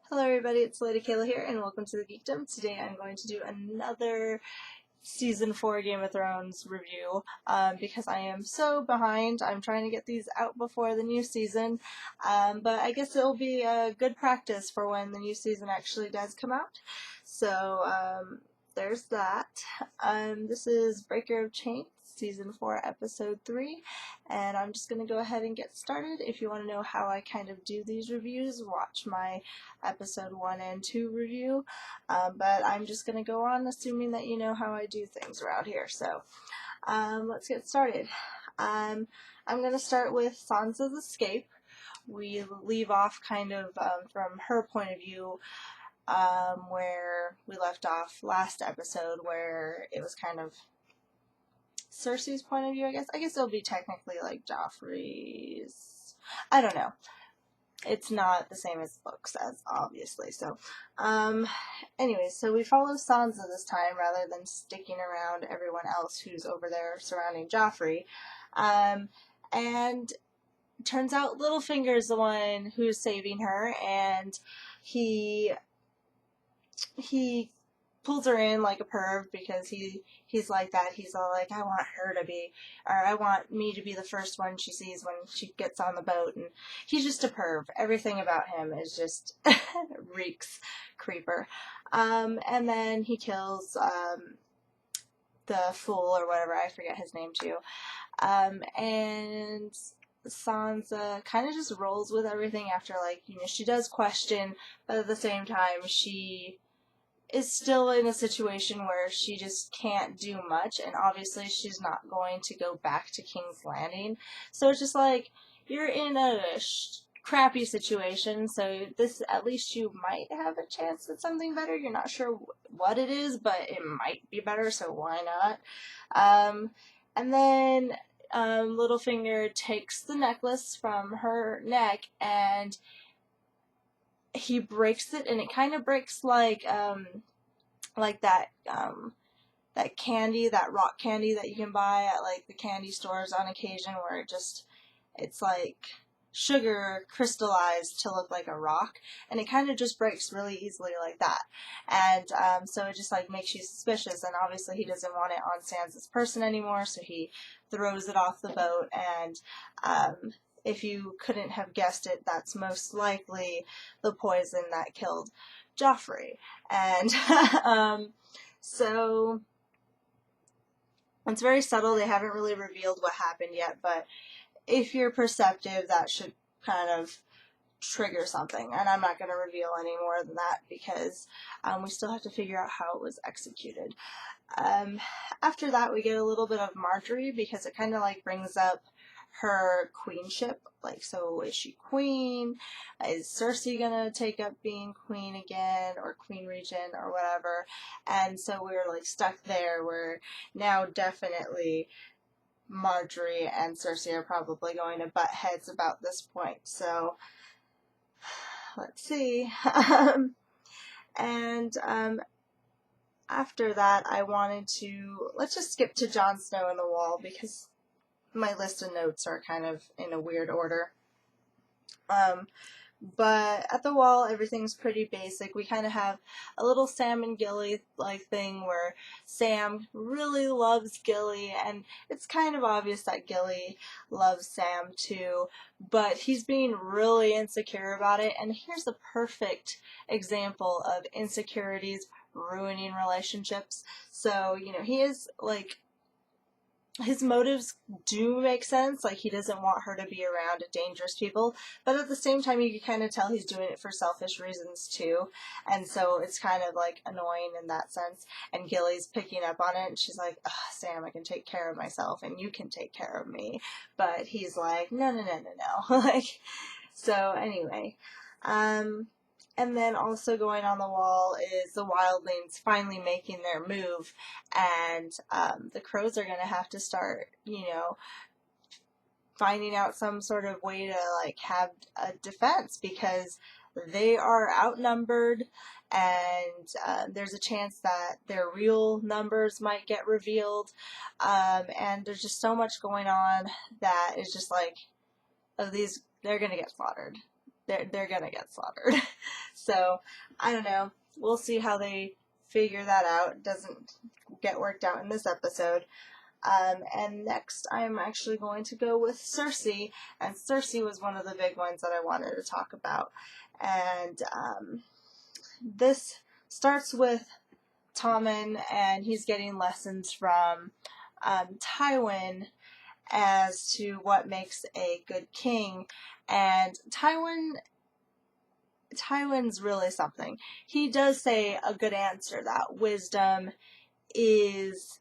Hello everybody, it's Lady Kaylah here, and welcome to the Geekdom. Today I'm going to do another Season 4 Game of Thrones review, because I am so behind. I'm trying to get these out before the new season, but I guess it'll be a good practice for when the new season actually does come out. So, there's that. This is Breaker of Chains, Season 4, Episode 3, and I'm just going to go ahead and get started. If you want to know how I kind of do these reviews, watch my Episode 1 and 2 review, but I'm just going to go on assuming that you know how I do things around here. So, let's get started. I'm going to start with Sansa's escape. We leave off kind of from her point of view, where we left off last episode, where it was kind of Cersei's point of view, I guess. I guess it'll be technically like Joffrey's. I don't know. It's not the same as books, as obviously. So, anyways, so we follow Sansa this time rather than sticking around everyone else who's over there surrounding Joffrey. And turns out Littlefinger's the one who's saving her, and he pulls her in like a perv because he's like that. He's all like, I want her to be, or I want me to be the first one she sees when she gets on the boat, and he's just a perv. Everything about him is just reeks creeper. And then he kills the fool or whatever, I forget his name too. And Sansa kind of just rolls with everything after, like, she does question, but at the same time she is still in a situation where she just can't do much, and obviously she's not going to go back to King's Landing. So it's just like, you're in a crappy situation, so this, at least you might have a chance at something better. You're not sure what it is, but it might be better, so why not? And then Littlefinger takes the necklace from her neck, and he breaks it, and it kind of breaks like that that candy, that rock candy that you can buy at like the candy stores on occasion, where it's like sugar crystallized to look like a rock, and it kind of just breaks really easily like that. And so it just like makes you suspicious, and obviously he doesn't want it on Sansa's person anymore, so he throws it off the boat. And if you couldn't have guessed it, that's most likely the poison that killed Joffrey. And so it's very subtle. They haven't really revealed what happened yet, but if you're perceptive, that should kind of trigger something. And I'm not going to reveal any more than that because we still have to figure out how it was executed. After that, we get a little bit of Marjorie, because it kind of like brings up her queenship. Like, so is she queen? Is Cersei gonna take up being queen again, or queen regent, or whatever? And so we're like stuck there, where now definitely Marjorie and Cersei are probably going to butt heads about this point. So let's see. And after that, I wanted to, let's just skip to Jon Snow in the Wall, because my list of notes are kind of in a weird order. But at the Wall, everything's pretty basic. We kind of have a little Sam and Gilly like thing, where Sam really loves Gilly, and it's kind of obvious that Gilly loves Sam too, but he's being really insecure about it. And here's a perfect example of insecurities ruining relationships. So, he is like, his motives do make sense. Like, he doesn't want her to be around dangerous people, but at the same time, you can kind of tell he's doing it for selfish reasons too. And so it's kind of like annoying in that sense. And Gilly's picking up on it, and she's like, Sam, I can take care of myself, and you can take care of me. But he's like, no. Like, so anyway, and then also going on the Wall is the wildlings finally making their move, and the crows are going to have to start, finding out some sort of way to like have a defense, because they are outnumbered, and there's a chance that their real numbers might get revealed, and there's just so much going on that is just like, they're going to get slaughtered. they're gonna get slaughtered. So, I don't know. We'll see how they figure that out. It doesn't get worked out in this episode. And next, I'm actually going to go with Cersei, and Cersei was one of the big ones that I wanted to talk about. And this starts with Tommen, and he's getting lessons from Tywin as to what makes a good king. And Tywin's really something. He does say a good answer, that wisdom is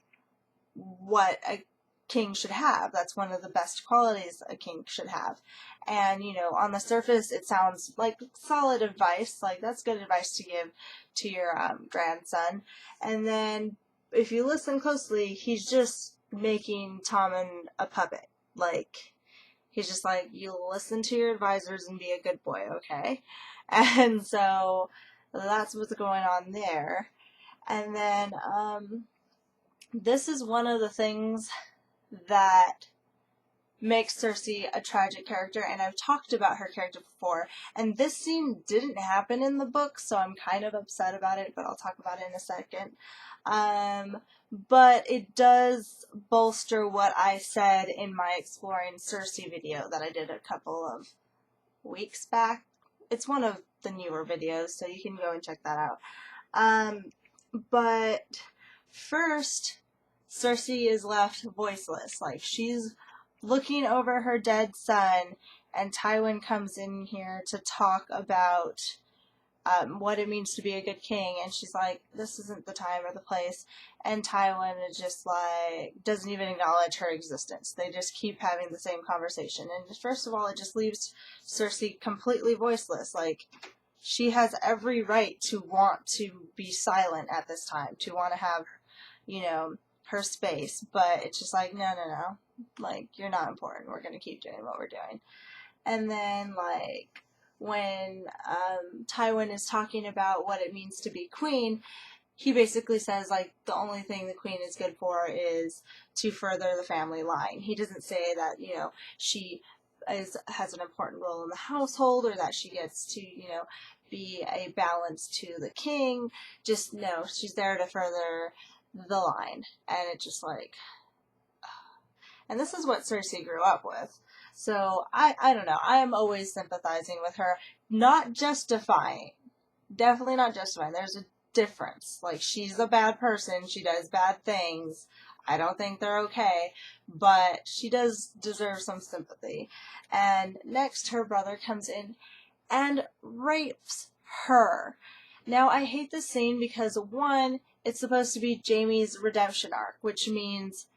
what a king should have. That's one of the best qualities a king should have. And, on the surface, it sounds like solid advice. Like, that's good advice to give to your grandson. And then, if you listen closely, he's just making Tommen a puppet. Like, he's just like, you listen to your advisors and be a good boy, okay? And so, that's what's going on there. And then, this is one of the things that makes Cersei a tragic character, and I've talked about her character before, and this scene didn't happen in the book, so I'm kind of upset about it, but I'll talk about it in a second. But it does bolster what I said in my Exploring Cersei video that I did a couple of weeks back. It's one of the newer videos, so you can go and check that out. But first, Cersei is left voiceless. Like, she's looking over her dead son, and Tywin comes in here to talk about what it means to be a good king, and she's like, this isn't the time or the place. And Tywin is just like, doesn't even acknowledge her existence. They just keep having the same conversation. And first of all, it just leaves Cersei completely voiceless. Like, she has every right to want to be silent at this time, to want to have, her space, but it's just like, no, like, you're not important, we're gonna keep doing what we're doing. And then, like, when Tywin is talking about what it means to be queen, he basically says, like, the only thing the queen is good for is to further the family line. He doesn't say that, she has an important role in the household, or that she gets to, be a balance to the king. Just, no, she's there to further the line. And it's just like, and this is what Cersei grew up with. So, I don't know. I am always sympathizing with her. Not justifying. Definitely not justifying. There's a difference. Like, she's a bad person. She does bad things. I don't think they're okay. But she does deserve some sympathy. And next, her brother comes in and rapes her. Now, I hate this scene because, one, it's supposed to be Jaime's redemption arc, which means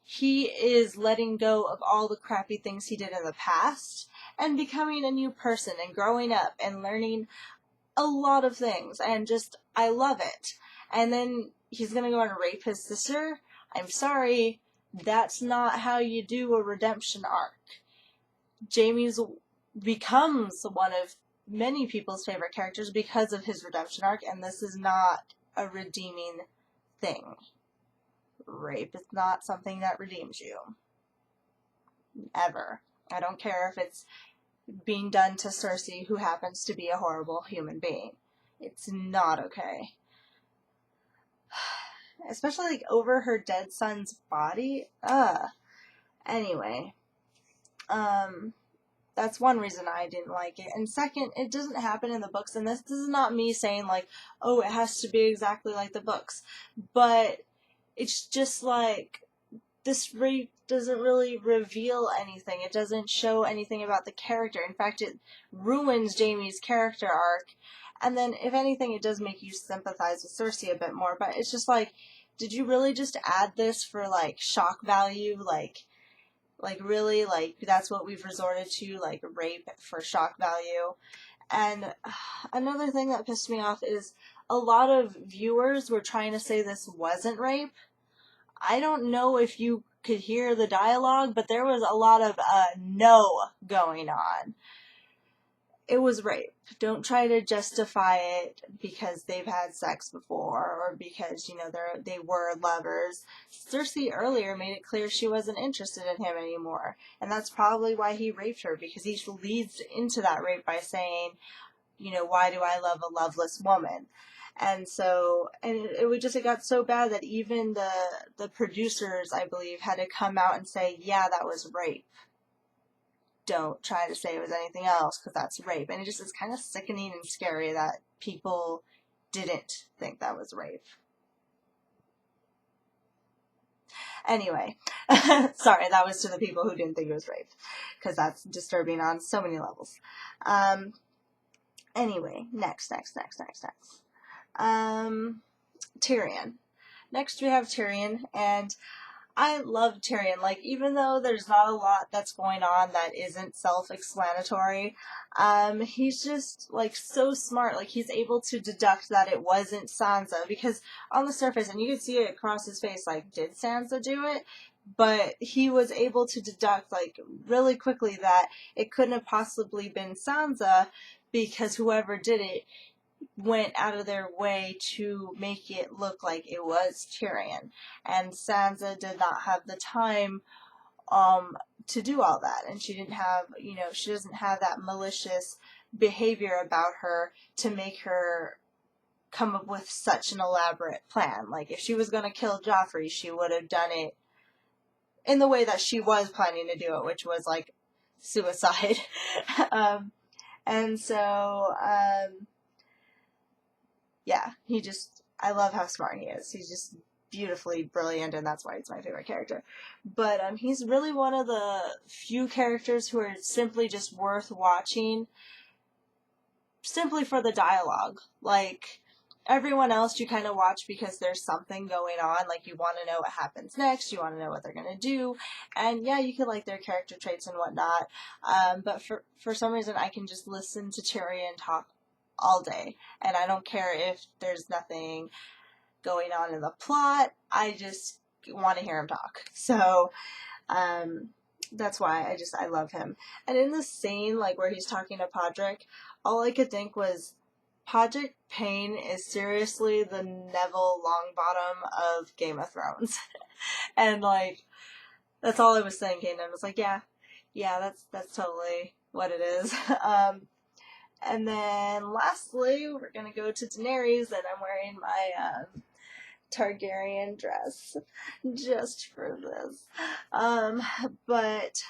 he is letting go of all the crappy things he did in the past and becoming a new person and growing up and learning a lot of things, and just, I love it. And then he's gonna go and rape his sister? I'm sorry, that's not how you do a redemption arc. Jaime's becomes one of many people's favorite characters because of his redemption arc, and this is not a redeeming thing. Rape is not something that redeems you. Ever. I don't care if it's being done to Cersei, who happens to be a horrible human being. It's not okay. Especially, like, over her dead son's body. Anyway. That's one reason I didn't like it. And second, it doesn't happen in the books, and this is not me saying, like, oh, it has to be exactly like the books. But it's just like, this rape doesn't really reveal anything. It doesn't show anything about the character. In fact, it ruins Jaime's character arc. And then, if anything, it does make you sympathize with Cersei a bit more. But it's just like, did you really just add this for, like, shock value? Like, really? Like, that's what we've resorted to? Like, rape for shock value? And another thing that pissed me off is a lot of viewers were trying to say this wasn't rape. I don't know if you could hear the dialogue, but there was a lot of no going on. it was rape. Don't try to justify it because they've had sex before or because, you know, they were lovers. Cersei earlier made it clear she wasn't interested in him anymore. And that's probably why he raped her, because he leads into that rape by saying, you know, why do I love a loveless woman? And so, and it got so bad that even the producers, I believe, had to come out and say, yeah, that was rape. Don't try to say it was anything else because that's rape. And it's kind of sickening and scary that people didn't think that was rape. Anyway, sorry, that was to the people who didn't think it was rape, because that's disturbing on so many levels. Anyway, next. Tyrion. Next we have Tyrion, and I love Tyrion. Like, even though there's not a lot that's going on that isn't self-explanatory, he's just, like, so smart. Like, he's able to deduct that it wasn't Sansa, because on the surface, and you can see it across his face, like, did Sansa do it? But he was able to deduct, like, really quickly that it couldn't have possibly been Sansa, because whoever did it went out of their way to make it look like it was Tyrion. And Sansa did not have the time to do all that. And she didn't have, you know, she doesn't have that malicious behavior about her to make her come up with such an elaborate plan. Like, if she was going to kill Joffrey, she would have done it in the way that she was planning to do it, which was, like, suicide. And so, yeah, I love how smart he is. He's just beautifully brilliant, and that's why he's my favorite character. But he's really one of the few characters who are simply just worth watching simply for the dialogue. Like, everyone else you kind of watch because there's something going on, like you want to know what happens next, you want to know what they're going to do, and yeah, you can like their character traits and whatnot, but for some reason I can just listen to Tyrion talk all day, and I don't care if there's nothing going on in the plot, I just want to hear him talk. So, that's why I love him. And in the scene, like, where he's talking to Podrick, all I could think was, Podrick Payne is seriously the Neville Longbottom of Game of Thrones. And, like, that's all I was thinking. And I was like, yeah, that's totally what it is. And then lastly, we're going to go to Daenerys, and I'm wearing my Targaryen dress just for this. But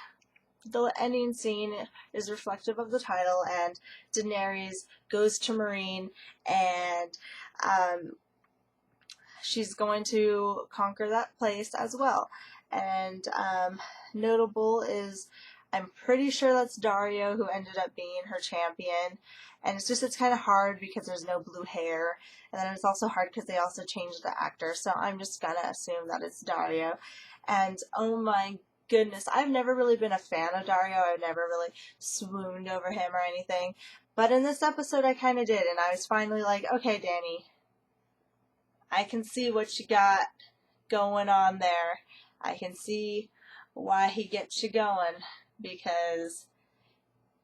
the ending scene is reflective of the title, and Daenerys goes to Meereen, and she's going to conquer that place as well. And notable is, I'm pretty sure that's Daario who ended up being her champion. And it's kind of hard because there's no blue hair. And then it's also hard because they also changed the actor. So I'm just going to assume that it's Daario. And oh my goodness, I've never really been a fan of Daario. I've never really swooned over him or anything. But in this episode I kind of did. And I was finally like, okay, Dany, I can see what you got going on there. I can see why he gets you going, because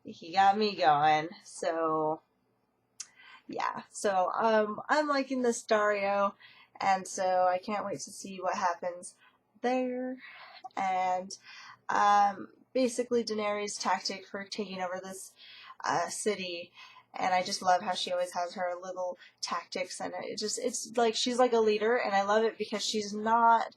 he got me going. So yeah, so I'm liking this Daario, and so I can't wait to see what happens there. And basically Daenerys' tactic for taking over this city, and I just love how she always has her little tactics, and it's like she's like a leader, and I love it because she's not.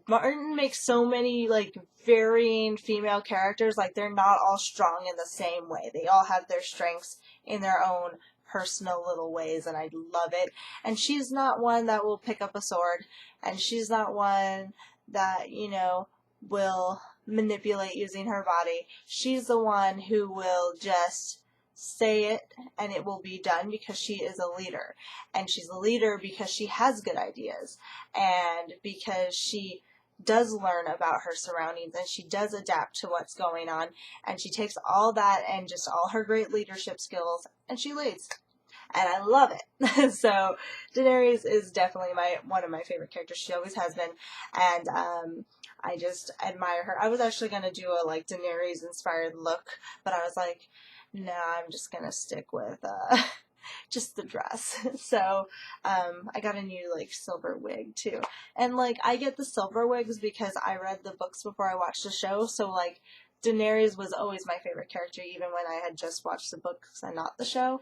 Martin makes so many, like, varying female characters, like, they're not all strong in the same way. They all have their strengths in their own personal little ways, and I love it. And she's not one that will pick up a sword, and she's not one that, you know, will manipulate using her body. She's the one who will just say it and it will be done, because she is a leader. And she's a leader because she has good ideas, and because she does learn about her surroundings, and she does adapt to what's going on, and she takes all that and just all her great leadership skills and she leads. And I love it. So Daenerys is definitely one of my favorite characters. She always has been. And I just admire her. I was actually going to do a, like, Daenerys inspired look, but I was like, no, I'm just gonna stick with just the dress. So I got a new like silver wig too, and like I get the silver wigs because I read the books before I watched the show. So like Daenerys was always my favorite character, even when I had just watched the books and not the show.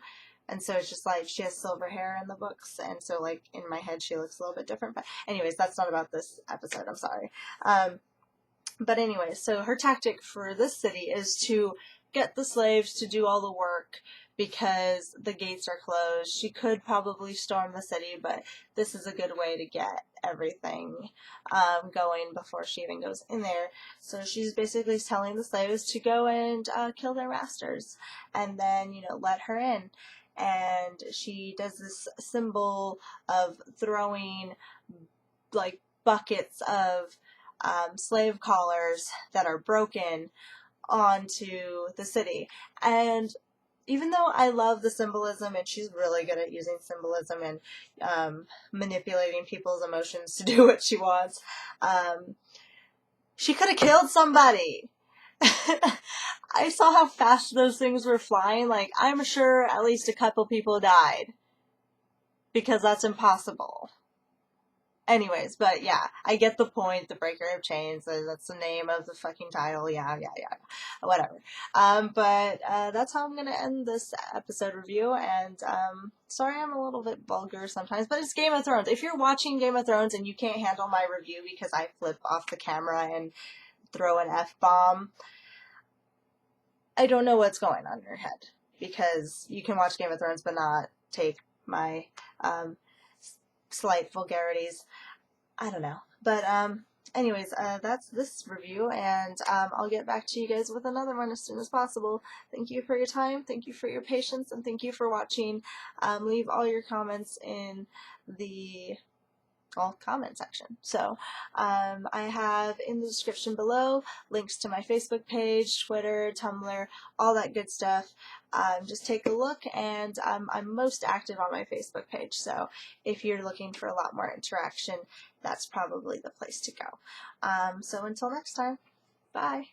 And so it's just like she has silver hair in the books, and so like in my head she looks a little bit different. But anyways, that's not about this episode. I'm sorry. But anyway, so her tactic for this city is to get the slaves to do all the work because the gates are closed. She could probably storm the city, but this is a good way to get everything going before she even goes in there. So she's basically telling the slaves to go and kill their masters and then, you know, let her in. And she does this symbol of throwing like buckets of slave collars that are broken onto the city. And even though I love the symbolism, and she's really good at using symbolism and manipulating people's emotions to do what she wants, she could have killed somebody. I saw how fast those things were flying. Like, I'm sure at least a couple people died. Because that's impossible. Anyways, but yeah, I get the point. The Breaker of Chains, that's the name of the fucking title. Yeah, whatever. But that's how I'm gonna end this episode review. And sorry, I'm a little bit vulgar sometimes, but it's Game of Thrones. If you're watching Game of Thrones and you can't handle my review because I flip off the camera and throw an F-bomb, I don't know what's going on in your head, because you can watch Game of Thrones but not take my slight vulgarities. I don't know. But anyways, that's this review, and I'll get back to you guys with another one as soon as possible. Thank you for your time, thank you for your patience, and thank you for watching. Leave all your comments in the comment section. So I have in the description below links to my Facebook page, Twitter, Tumblr, all that good stuff. Just take a look, and I'm most active on my Facebook page, so if you're looking for a lot more interaction, that's probably the place to go. So until next time, bye.